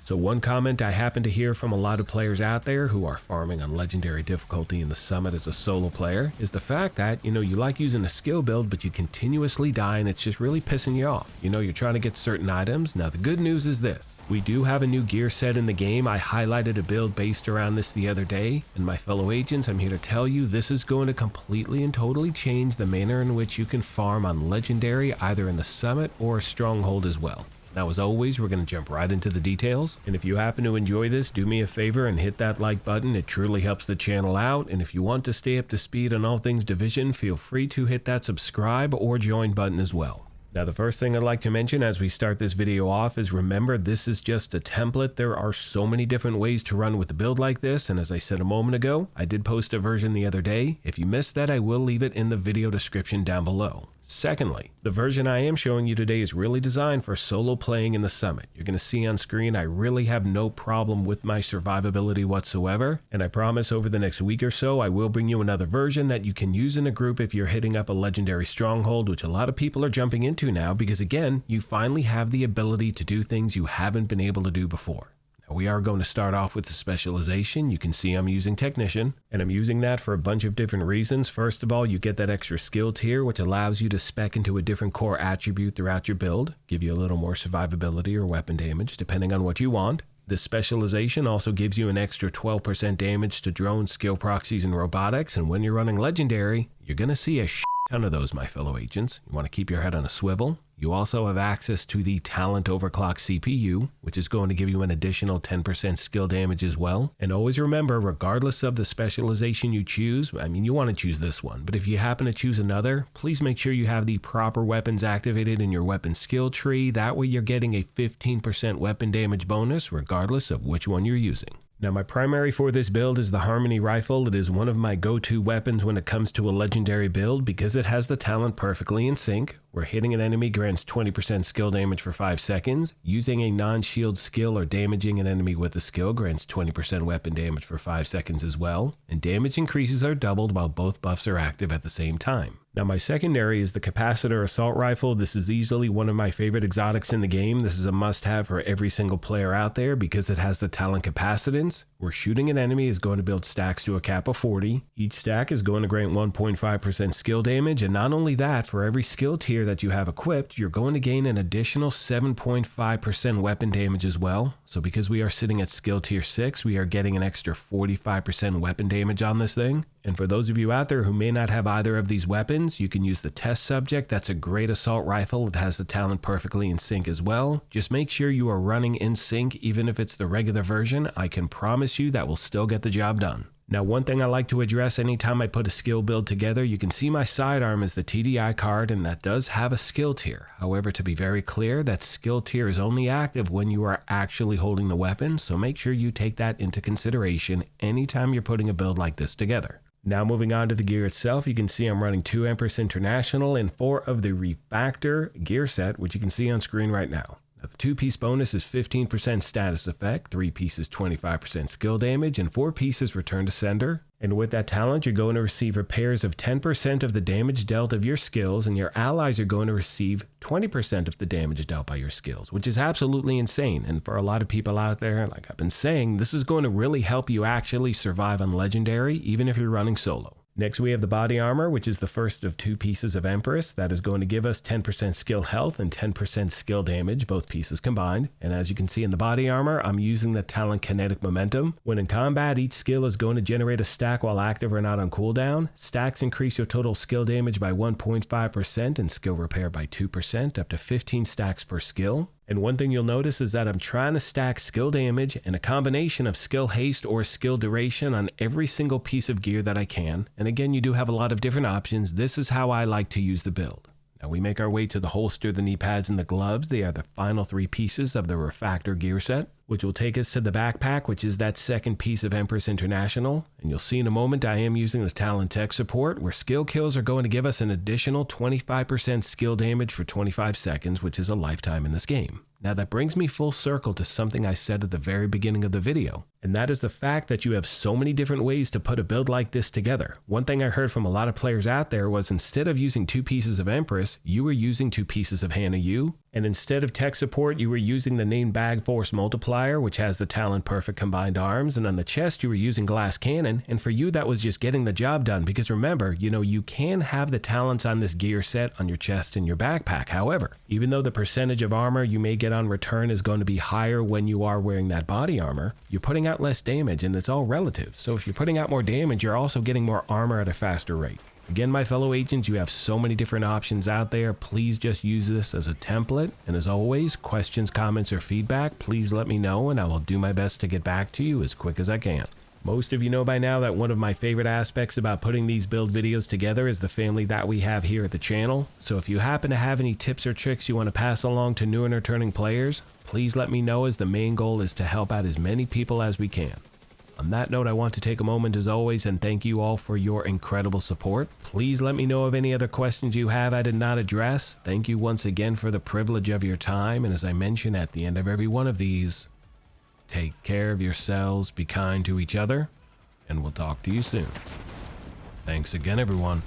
So one comment I happen to hear from a lot of players out there who are farming on legendary difficulty in the summit as a solo player is the fact that, you like using a skill build, but you continuously die and it's just really pissing you off. You're trying to get certain items. Now the good news is this. We do have a new gear set in the game. I highlighted a build based around this the other day, and my fellow agents, I'm here to tell you this is going to completely and totally change the manner in which you can farm on legendary either in the summit or stronghold as well. Now, as always, we're going to jump right into the details. And if you happen to enjoy this, do me a favor and hit that like button. It truly helps the channel out. And if you want to stay up to speed on all things Division, feel free to hit that subscribe or join button as well. Now, the first thing I'd like to mention as we start this video off is remember, this is just a template. There are so many different ways to run with a build like this. And as I said a moment ago, I did post a version the other day. If you missed that, I will leave it in the video description down below. Secondly, the version I am showing you today is really designed for solo playing in the summit. You're going to see on screen I really have no problem with my survivability whatsoever, and I promise over the next week or so I will bring you another version that you can use in a group if you're hitting up a legendary stronghold, which a lot of people are jumping into now because again, you finally have the ability to do things you haven't been able to do before. We are going to start off with the specialization. You can see I'm using technician, and I'm using that for a bunch of different reasons. First of all, you get that extra skill tier, which allows you to spec into a different core attribute throughout your build, give you a little more survivability or weapon damage, depending on what you want. The specialization also gives you an extra 12% damage to drones, skill proxies, and robotics, and when you're running legendary, you're going to see a ton of those, my fellow agents. You want to keep your head on a swivel. You also have access to the Talent Overclock CPU, which is going to give you an additional 10% skill damage as well. And always remember, regardless of the specialization you choose, you want to choose this one, but if you happen to choose another, please make sure you have the proper weapons activated in your weapon skill tree. That way you're getting a 15% weapon damage bonus, regardless of which one you're using. Now, my primary for this build is the Harmony Rifle. It is one of my go-to weapons when it comes to a legendary build because it has the talent perfectly in sync, where hitting an enemy grants 20% skill damage for 5 seconds, using a non-shield skill or damaging an enemy with a skill grants 20% weapon damage for 5 seconds as well, and damage increases are doubled while both buffs are active at the same time. Now, my secondary is the Capacitor Assault Rifle. This is easily one of my favorite exotics in the game. This is a must-have for every single player out there because it has the talent capacitance, where shooting an enemy is going to build stacks to a cap of 40. Each stack is going to grant 1.5% skill damage, and not only that, for every skill tier that you have equipped, you're going to gain an additional 7.5% weapon damage as well. So because we are sitting at skill tier 6, we are getting an extra 45% weapon damage on this thing. And for those of you out there who may not have either of these weapons, you can use the Test Subject. That's a great assault rifle. It has the talent perfectly in sync as well. Just make sure you are running in sync, even if it's the regular version. I can promise you that will still get the job done. Now, one thing I like to address anytime I put a skill build together, you can see my sidearm is the TDI card, and that does have a skill tier. However, to be very clear, that skill tier is only active when you are actually holding the weapon, so make sure you take that into consideration anytime you're putting a build like this together. Now moving on to the gear itself, you can see I'm running 2 Empress International and 4 of the REFACTOR gear set, which you can see on screen right now. Now, the 2-piece bonus is 15% status effect, 3 pieces 25% skill damage, and 4 pieces return to sender. And with that talent, you're going to receive repairs of 10% of the damage dealt of your skills, and your allies are going to receive 20% of the damage dealt by your skills, which is absolutely insane. And for a lot of people out there, like I've been saying, this is going to really help you actually survive on Legendary, even if you're running solo. Next, we have the body armor, which is the first of 2 pieces of Empress. That is going to give us 10% skill health and 10% skill damage, both pieces combined. And as you can see in the body armor, I'm using the talent Kinetic Momentum. When in combat, each skill is going to generate a stack while active or not on cooldown. Stacks increase your total skill damage by 1.5% and skill repair by 2%, up to 15 stacks per skill. And one thing you'll notice is that I'm trying to stack skill damage and a combination of skill haste or skill duration on every single piece of gear that I can. And again, you do have a lot of different options. This is how I like to use the build. Now we make our way to the holster, the knee pads, and the gloves. They are the final 3 pieces of the REFACTOR gear set, which will take us to the backpack, which is that second piece of Empress International. And you'll see in a moment I am using the Talent Tech support, where skill kills are going to give us an additional 25% skill damage for 25 seconds, which is a lifetime in this game. Now that brings me full circle to something I said at the very beginning of the video, and that is the fact that you have so many different ways to put a build like this together. One thing I heard from a lot of players out there was instead of using 2 pieces of Empress, you were using 2 pieces of Hannah Yu, And instead of tech support, you were using the named Bag Force Multiplier, which has the Talon Perfect combined arms, and on the chest you were using Glass Cannon, and for you that was just getting the job done, because remember, you can have the talents on this gear set on your chest and your backpack. However, even though the percentage of armor you may get on return is going to be higher when you are wearing that body armor, you're putting out less damage, and it's all relative. So if you're putting out more damage, you're also getting more armor at a faster rate. Again, my fellow agents, you have so many different options out there. Please just use this as a template. And as always, questions, comments, or feedback, please let me know and I will do my best to get back to you as quick as I can. Most of you know by now that one of my favorite aspects about putting these build videos together is the family that we have here at the channel. So if you happen to have any tips or tricks you want to pass along to new and returning players, please let me know, as the main goal is to help out as many people as we can. On that note, I want to take a moment as always and thank you all for your incredible support. Please let me know of any other questions you have I did not address. Thank you once again for the privilege of your time, and as I mention at the end of every one of these, take care of yourselves, be kind to each other, and we'll talk to you soon. Thanks again, everyone.